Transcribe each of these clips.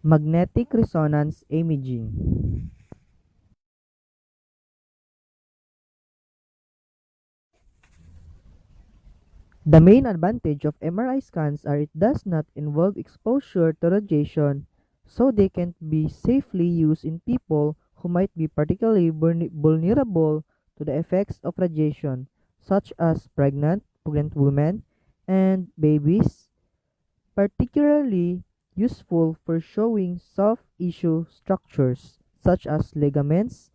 Magnetic resonance imaging. The main advantage of MRI scans are it does not involve exposure to radiation, so they can be safely used in people who might be particularly vulnerable to the effects of radiation, such as pregnant women, and babies, particularly useful for showing soft tissue structures such as ligaments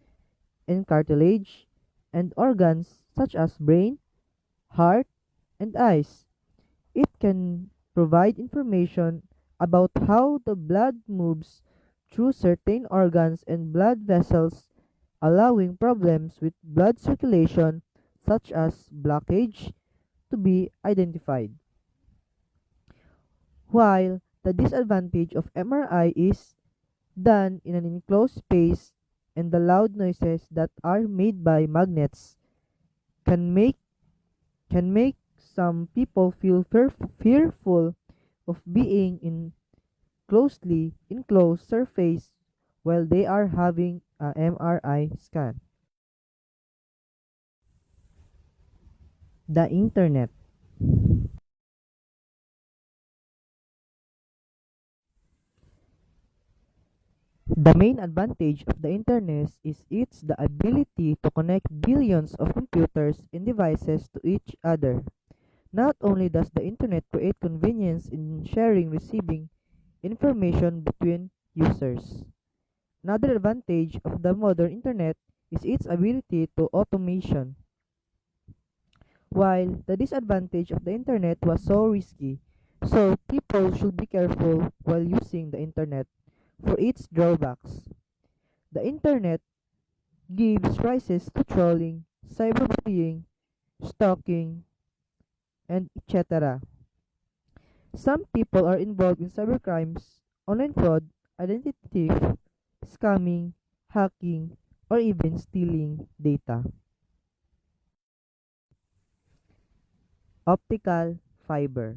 and cartilage, and organs such as brain, heart, and eyes. It can provide information about how the blood moves through certain organs and blood vessels, allowing problems with blood circulation, such as blockage, to be identified. While the disadvantage of MRI is done in an enclosed space and the loud noises that are made by magnets can make can make some people feel fearful of being in closely enclosed surface while they are having a MRI scan. The internet. The main advantage of the internet is its the ability to connect billions of computers and devices to each other. Not only does the internet create convenience in sharing receiving information between users. Another advantage of the modern internet is its ability to automation. While the disadvantage of the internet was so risky, so people should be careful while using the internet for its drawbacks. The internet gives rises to trolling, cyberbullying, stalking, and etc. Some people are involved in cybercrimes, online fraud, identity theft, scamming, hacking, or even stealing data. Optical fiber.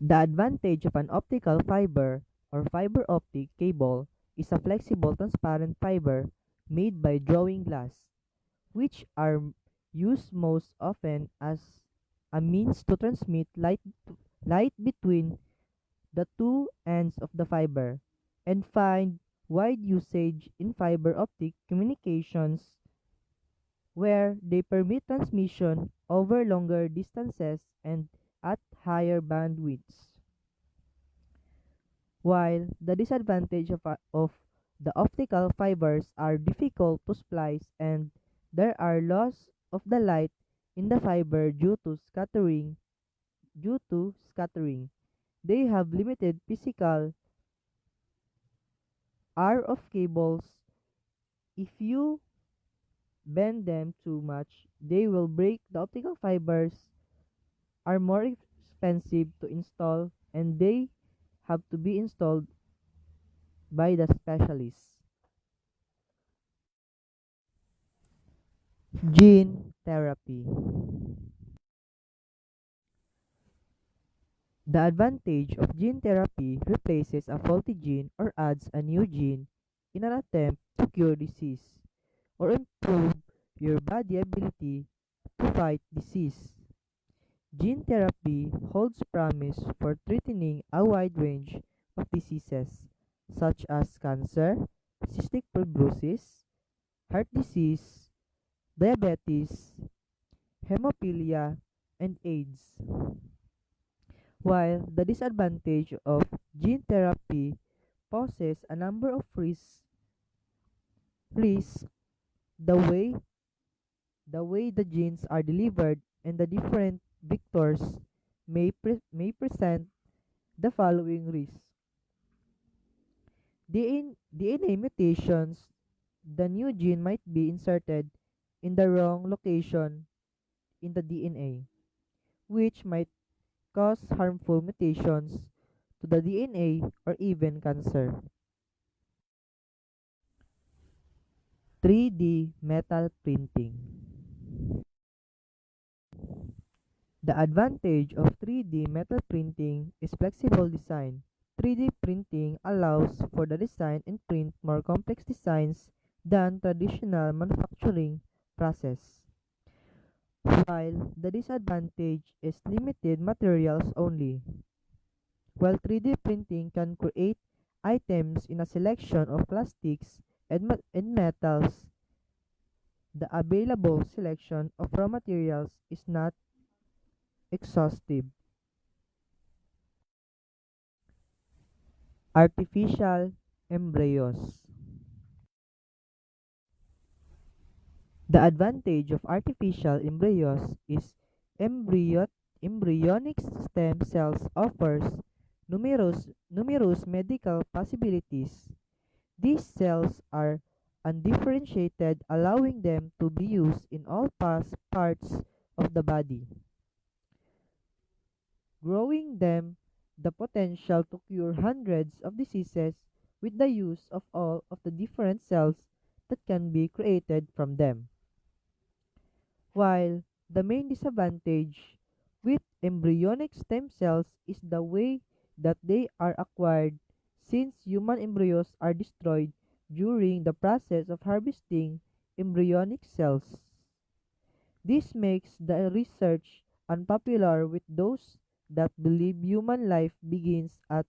The advantage of an optical fiber or fiber optic cable is a flexible transparent fiber made by drawing glass, which are used most often as a means to transmit light between the two ends of the fiber, and find wide usage in fiber optic communications where they permit transmission over longer distances and at higher bandwidths. While the disadvantage of the optical fibers are difficult to splice and there are loss of the light in the fiber due to scattering. They have limited physical R of cables. If you bend them too much, they will break. The optical fibers are more expensive to install and they have to be installed by the specialists. Gene therapy. The advantage of gene therapy replaces a faulty gene or adds a new gene in an attempt to cure disease or improve your body ability to fight disease. Gene therapy holds promise for treating a wide range of diseases such as cancer, cystic fibrosis, heart disease, diabetes, hemophilia, and AIDS. While the disadvantage of gene therapy poses a number of risks, the way the genes are delivered and the different vectors may present the following risks. DNA mutations. The new gene might be inserted in the wrong location in the DNA, which might cause harmful mutations to the DNA or even cancer. 3D metal printing. The advantage of 3D metal printing is flexible design. 3D printing allows for the design and print more complex designs than traditional manufacturing process. While the disadvantage is limited materials only. While 3D printing can create items in a selection of plastics and metals, the available selection of raw materials is not exhaustive. Artificial embryos. The advantage of artificial embryos is embryonic stem cells offers numerous medical possibilities. These cells are undifferentiated, allowing them to be used in all parts of the body, growing them the potential to cure hundreds of diseases with the use of all of the different cells that can be created from them. While the main disadvantage with embryonic stem cells is the way that they are acquired, since human embryos are destroyed during the process of harvesting embryonic cells. This makes the research unpopular with those that believe human life begins at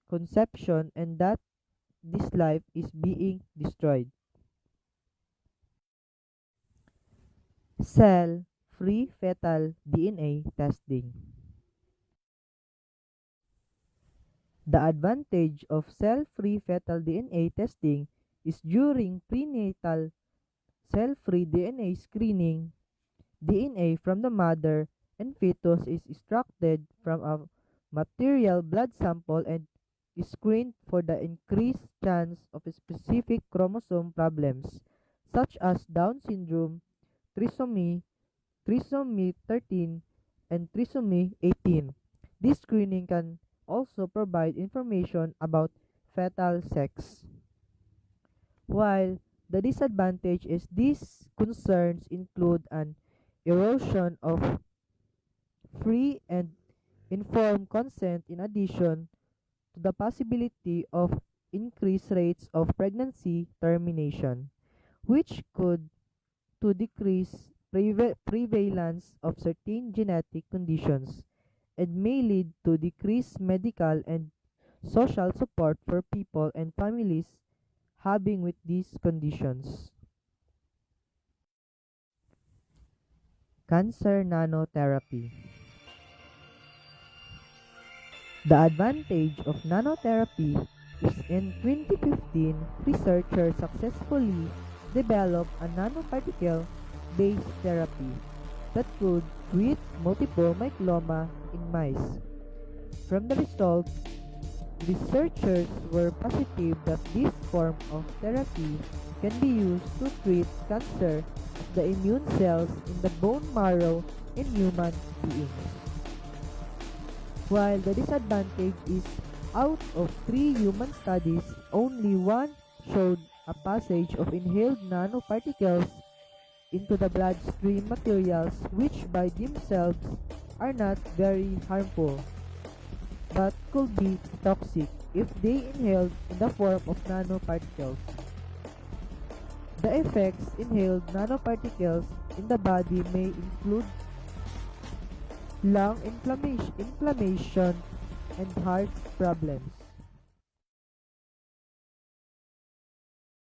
conception and that this life is being destroyed. Cell-free fetal DNA testing. The advantage of cell-free fetal DNA testing is during prenatal cell-free DNA screening. DNA from the mother and fetus is extracted from a material blood sample and is screened for the increased chance of specific chromosome problems such as Down syndrome, trisomy, trisomy 13, and trisomy 18. This screening can also provide information about fetal sex. While the disadvantage is these concerns include an erosion of free and informed consent in addition to the possibility of increased rates of pregnancy termination, which could to decrease prevalence of certain genetic conditions and may lead to decreased medical and social support for people and families having with these conditions. Cancer nanotherapy. The advantage of nanotherapy is in 2015, researchers successfully developed a nanoparticle-based therapy that could treat multiple myeloma in mice. From the results, researchers were positive that this form of therapy can be used to treat cancer of the immune cells in the bone marrow in human beings. While the disadvantage is out of 3 human studies, only one showed a passage of inhaled nanoparticles into the bloodstream materials which by themselves are not very harmful, but could be toxic if they inhaled in the form of nanoparticles. The effects inhaled nanoparticles in the body may include lung inflammation and heart problems.